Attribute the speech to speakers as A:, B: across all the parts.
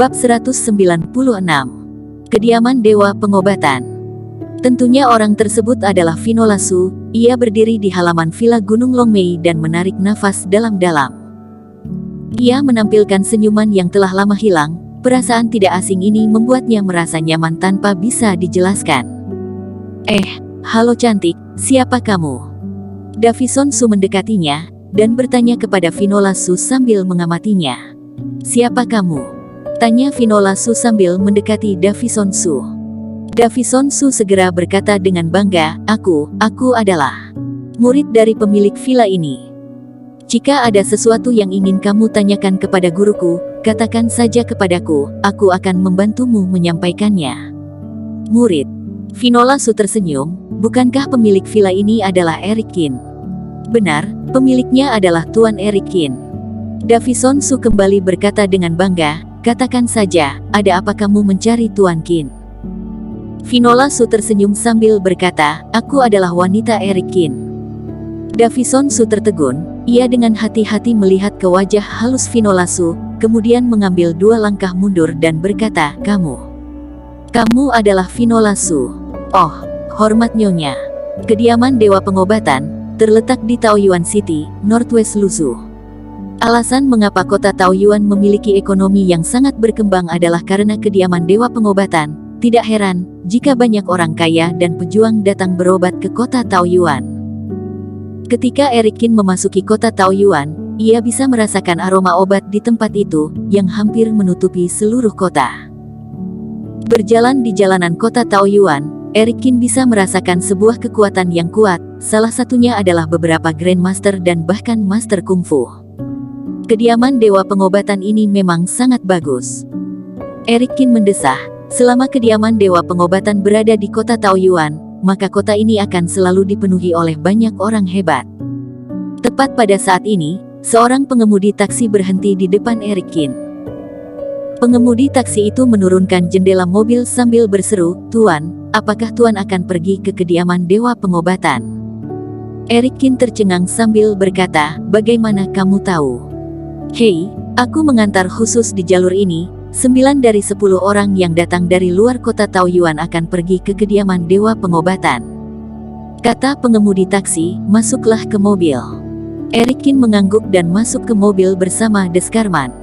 A: Bab 196. Kediaman Dewa Pengobatan. Tentunya orang tersebut adalah Vino Lasu. Ia berdiri di halaman villa Gunung Longmei dan menarik nafas dalam-dalam. Ia menampilkan senyuman yang telah lama hilang. Perasaan tidak asing ini membuatnya merasa nyaman tanpa bisa dijelaskan. Halo cantik, siapa kamu? Davison Su mendekatinya dan bertanya kepada Vino Lasu sambil mengamatinya. Siapa kamu? Tanya Vino Lasu sambil mendekati Davison Su. Davison Su segera berkata dengan bangga, Aku adalah murid dari pemilik villa ini. Jika ada sesuatu yang ingin kamu tanyakan kepada guruku, katakan saja kepadaku, aku akan membantumu menyampaikannya. Murid. Vino Lasu tersenyum, bukankah pemilik villa ini adalah Eric Qin? Benar, pemiliknya adalah Tuan Eric Qin. Davison Su kembali berkata dengan bangga, katakan saja, ada apa kamu mencari Tuan Qin? Vino Lasu tersenyum sambil berkata, aku adalah wanita Eric Qin. Davison Su tertegun, ia dengan hati-hati melihat ke wajah halus Vino Lasu, kemudian mengambil 2 langkah mundur dan berkata, Kamu adalah Vino Lasu. Oh, hormat nyonya. Kediaman Dewa Pengobatan, terletak di Taoyuan City, Northwest Luzhu. Alasan mengapa kota Taoyuan memiliki ekonomi yang sangat berkembang adalah karena kediaman Dewa Pengobatan. Tidak heran jika banyak orang kaya dan pejuang datang berobat ke kota Taoyuan. Ketika Eric Qin memasuki kota Taoyuan, ia bisa merasakan aroma obat di tempat itu yang hampir menutupi seluruh kota. Berjalan di jalanan kota Taoyuan, Eric Qin bisa merasakan sebuah kekuatan yang kuat, salah satunya adalah beberapa Grandmaster dan bahkan Master Kungfu. Kediaman Dewa Pengobatan ini memang sangat bagus. Eric Qin mendesah, selama kediaman Dewa Pengobatan berada di kota Taoyuan, maka kota ini akan selalu dipenuhi oleh banyak orang hebat. Tepat pada saat ini, seorang pengemudi taksi berhenti di depan Eric Qin. Pengemudi taksi itu menurunkan jendela mobil sambil berseru, Tuan, apakah Tuan akan pergi ke kediaman Dewa Pengobatan? Eric Qin tercengang sambil berkata, bagaimana kamu tahu? Hei, aku mengantar khusus di jalur ini. 9 dari 10 orang yang datang dari luar kota Taoyuan akan pergi ke kediaman Dewa Pengobatan. Kata pengemudi taksi, masuklah ke mobil. Eric Qin mengangguk dan masuk ke mobil bersama Deskarman.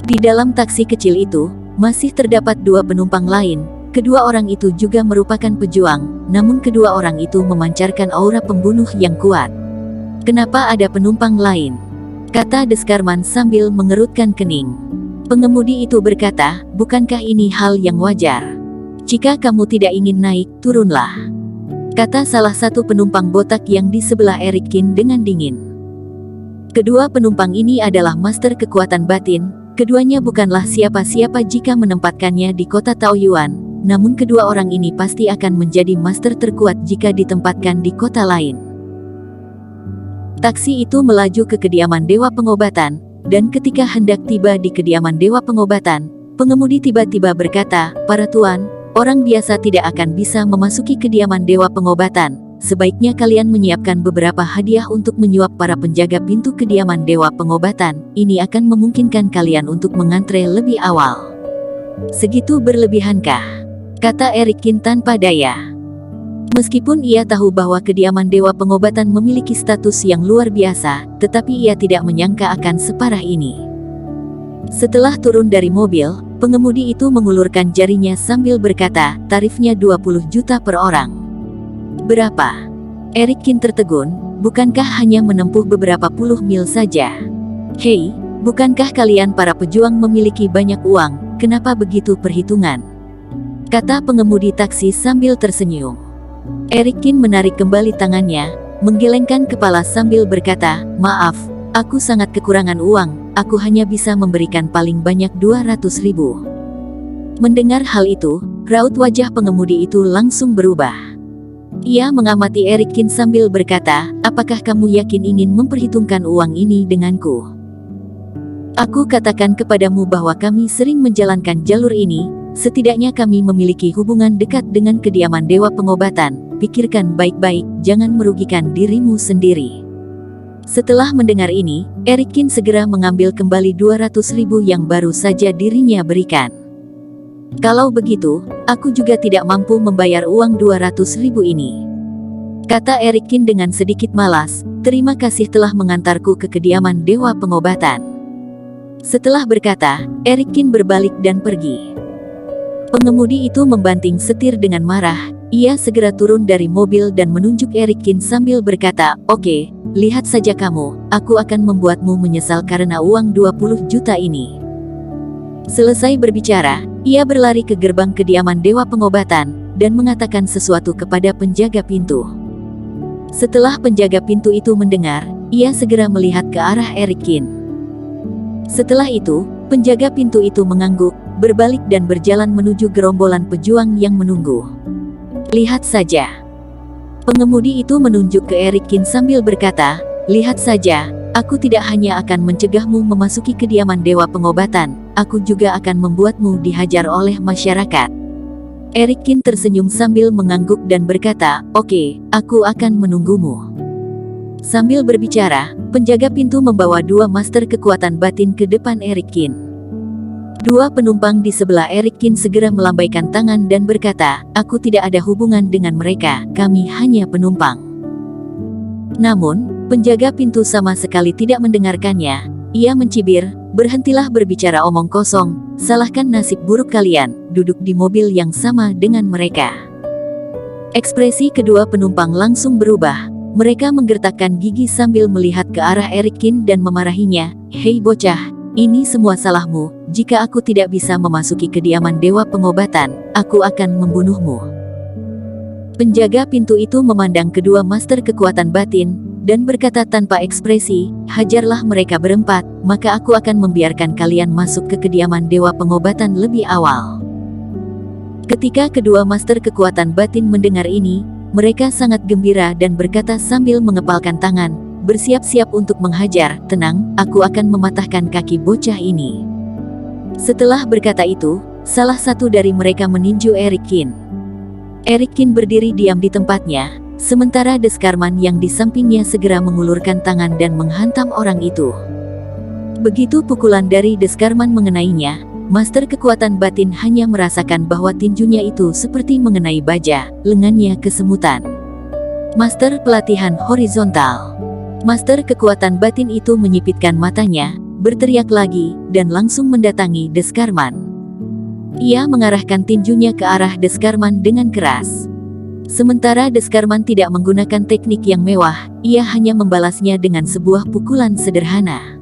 A: Di dalam taksi kecil itu, masih terdapat 2 penumpang lain. Kedua orang itu juga merupakan pejuang, namun kedua orang itu memancarkan aura pembunuh yang kuat. Kenapa ada penumpang lain? Kata Deskarman sambil mengerutkan kening. Pengemudi itu berkata, bukankah ini hal yang wajar? Jika kamu tidak ingin naik, turunlah. Kata salah satu penumpang botak yang di sebelah Eric Qin dengan dingin. Kedua penumpang ini adalah master kekuatan batin. Keduanya bukanlah siapa-siapa jika menempatkannya di kota Taoyuan, namun kedua orang ini pasti akan menjadi master terkuat jika ditempatkan di kota lain. Taksi itu melaju ke kediaman Dewa Pengobatan, dan ketika hendak tiba di kediaman Dewa Pengobatan, pengemudi tiba-tiba berkata, para tuan, orang biasa tidak akan bisa memasuki kediaman Dewa Pengobatan. Sebaiknya kalian menyiapkan beberapa hadiah untuk menyuap para penjaga pintu kediaman Dewa Pengobatan. Ini akan memungkinkan kalian untuk mengantre lebih awal. Segitu berlebihankah? Kata Eric Qin tanpa daya. Meskipun ia tahu bahwa kediaman Dewa Pengobatan memiliki status yang luar biasa, tetapi ia tidak menyangka akan separah ini. Setelah turun dari mobil, pengemudi itu mengulurkan jarinya sambil berkata, tarifnya 20 juta per orang. Berapa? Eric Qin tertegun, bukankah hanya menempuh beberapa puluh mil saja? Hei, bukankah kalian para pejuang memiliki banyak uang, kenapa begitu perhitungan? Kata pengemudi taksi sambil tersenyum. Eric Qin menarik kembali tangannya, menggelengkan kepala sambil berkata, maaf, aku sangat kekurangan uang, aku hanya bisa memberikan paling banyak 200.000. Mendengar hal itu, raut wajah pengemudi itu langsung berubah. Ia mengamati Eric Qin sambil berkata, apakah kamu yakin ingin memperhitungkan uang ini denganku? Aku katakan kepadamu bahwa kami sering menjalankan jalur ini. Setidaknya kami memiliki hubungan dekat dengan kediaman Dewa Pengobatan. Pikirkan baik-baik, jangan merugikan dirimu sendiri. Setelah mendengar ini, Erikin segera mengambil kembali 200.000 yang baru saja dirinya berikan. Kalau begitu, aku juga tidak mampu membayar uang 200.000 ini. Kata Erikin dengan sedikit malas, terima kasih telah mengantarku ke kediaman Dewa Pengobatan. Setelah berkata, Erikin berbalik dan pergi. Pengemudi itu membanting setir dengan marah. Ia segera turun dari mobil dan menunjuk Erikin sambil berkata, "Oke, lihat saja kamu, aku akan membuatmu menyesal karena uang 20 juta ini." Selesai berbicara, ia berlari ke gerbang kediaman Dewa Pengobatan dan mengatakan sesuatu kepada penjaga pintu. Setelah penjaga pintu itu mendengar, ia segera melihat ke arah Erikin. Setelah itu, penjaga pintu itu mengangguk, berbalik dan berjalan menuju gerombolan pejuang yang menunggu. "Lihat saja." Pengemudi itu menunjuk ke Erikin sambil berkata, "Lihat saja, aku tidak hanya akan mencegahmu memasuki kediaman Dewa Pengobatan, aku juga akan membuatmu dihajar oleh masyarakat." Erikin tersenyum sambil mengangguk dan berkata, "Oke, aku akan menunggumu." Sambil berbicara, penjaga pintu membawa 2 master kekuatan batin ke depan Erikin. 2 penumpang di sebelah Erikin segera melambaikan tangan dan berkata, "Aku tidak ada hubungan dengan mereka, kami hanya penumpang." Namun, penjaga pintu sama sekali tidak mendengarkannya. Ia mencibir, "Berhentilah berbicara omong kosong, salahkan nasib buruk kalian, duduk di mobil yang sama dengan mereka." Ekspresi kedua penumpang langsung berubah. Mereka menggertakkan gigi sambil melihat ke arah Erikin dan memarahinya, "Hei bocah, ini semua salahmu. Jika aku tidak bisa memasuki kediaman Dewa Pengobatan, aku akan membunuhmu." Penjaga pintu itu memandang kedua master kekuatan batin dan berkata tanpa ekspresi, "Hajarlah mereka berempat, maka aku akan membiarkan kalian masuk ke kediaman Dewa Pengobatan lebih awal." Ketika kedua master kekuatan batin mendengar ini, mereka sangat gembira dan berkata sambil mengepalkan tangan, "Bersiap-siap untuk menghajar, tenang, aku akan mematahkan kaki bocah ini." Setelah berkata itu, salah satu dari mereka meninju Erikin. Erikin berdiri diam di tempatnya, sementara Deskarman yang di sampingnya segera mengulurkan tangan dan menghantam orang itu. Begitu pukulan dari Deskarman mengenainya, master kekuatan batin hanya merasakan bahwa tinjunya itu seperti mengenai baja, lengannya kesemutan. Master pelatihan horizontal. Master kekuatan batin itu menyipitkan matanya, berteriak lagi, dan langsung mendatangi Deskarman. Ia mengarahkan tinjunya ke arah Deskarman dengan keras. Sementara Deskarman tidak menggunakan teknik yang mewah, ia hanya membalasnya dengan sebuah pukulan sederhana.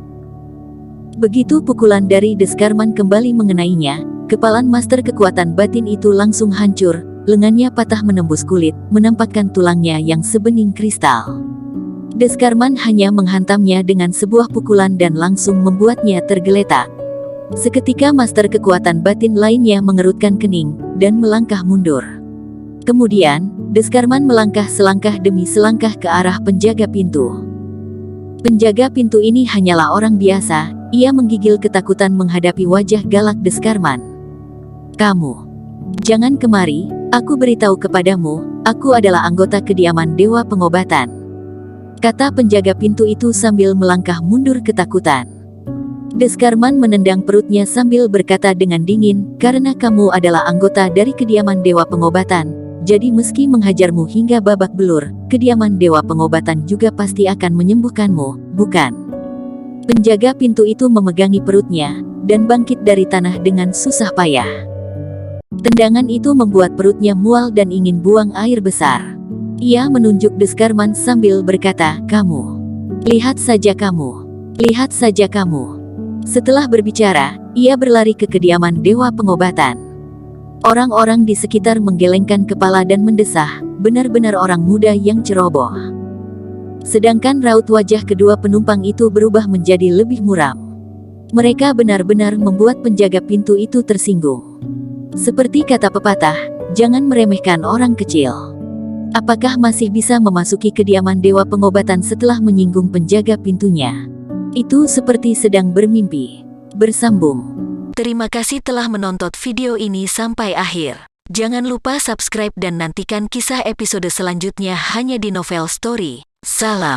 A: Begitu pukulan dari Deskarman kembali mengenainya, kepalan master kekuatan batin itu langsung hancur, lengannya patah menembus kulit, menampakkan tulangnya yang sebening kristal. Deskarman hanya menghantamnya dengan sebuah pukulan dan langsung membuatnya tergeletak. Seketika master kekuatan batin lainnya mengerutkan kening, dan melangkah mundur. Kemudian, Deskarman melangkah selangkah demi selangkah ke arah penjaga pintu. Penjaga pintu ini hanyalah orang biasa, ia menggigil ketakutan menghadapi wajah galak Deskarman. "Kamu, jangan kemari, aku beritahu kepadamu, aku adalah anggota kediaman Dewa Pengobatan," kata penjaga pintu itu sambil melangkah mundur ketakutan. Deskarman menendang perutnya sambil berkata dengan dingin, "Karena kamu adalah anggota dari kediaman Dewa Pengobatan, jadi meski menghajarmu hingga babak belur, kediaman Dewa Pengobatan juga pasti akan menyembuhkanmu, bukan?" Penjaga pintu itu memegangi perutnya, dan bangkit dari tanah dengan susah payah. Tendangan itu membuat perutnya mual dan ingin buang air besar. Ia menunjuk Deskarman sambil berkata, "Kamu, lihat saja kamu, lihat saja kamu." Setelah berbicara, ia berlari ke kediaman Dewa Pengobatan. Orang-orang di sekitar menggelengkan kepala dan mendesah, benar-benar orang muda yang ceroboh. Sedangkan raut wajah kedua penumpang itu berubah menjadi lebih muram. Mereka benar-benar membuat penjaga pintu itu tersinggung. Seperti kata pepatah, jangan meremehkan orang kecil. Apakah masih bisa memasuki kediaman Dewa Pengobatan setelah menyinggung penjaga pintunya? Itu seperti sedang bermimpi. Bersambung. Terima kasih telah menonton video ini sampai akhir. Jangan lupa subscribe dan nantikan kisah episode selanjutnya hanya di Novel Story. Salam.